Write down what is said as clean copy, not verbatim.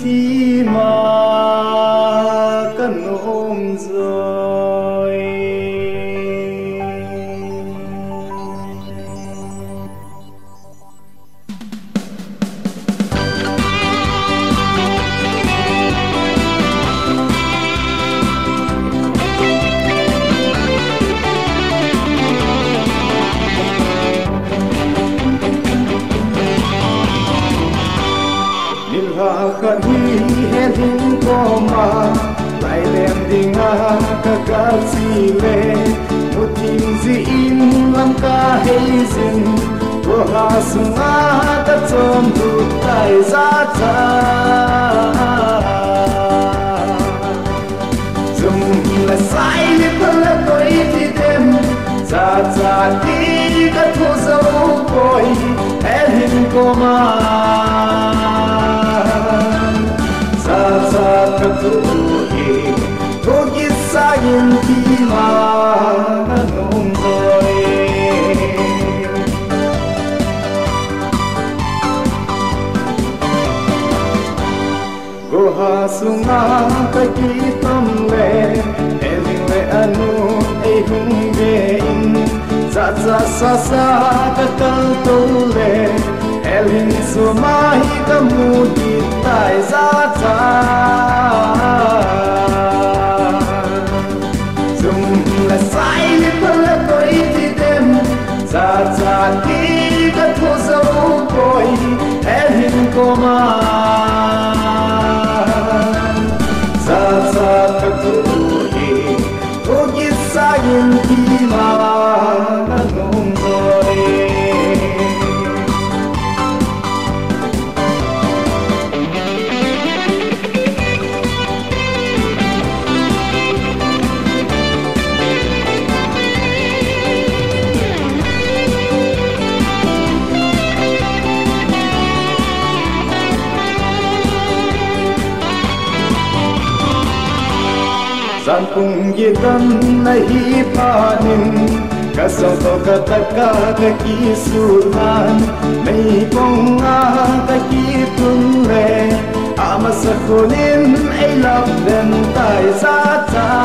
thi mà cần ôm rồi khát hi hết hình có mà lại đem đi ngã cả cả gì lệ một tình gì in làm cả hay dừng của hà sung ngã ta chôm tụt tại giá ta dùng là sai liệt là tôi thì đêm ra ra đi cả thu dấu cội hết hình có mà sa katui ko gisayin ti ma nong rồi go ha sunga ka ki tam le eling le anu ei hung ge in za za sa sa ka kal to le eling so mai ka mu di tai za ta dùng là sai liệt là tôi thì đêm za za đi cả thu dấu cội em hình cô mà za za cả thu đi cô biết sai đi mà nông rồi gian cùng ye tâm nay panin ka song to ka taka ka ki sulan nay bong a ka ki tun le ama sa kunin ai love them tai za ta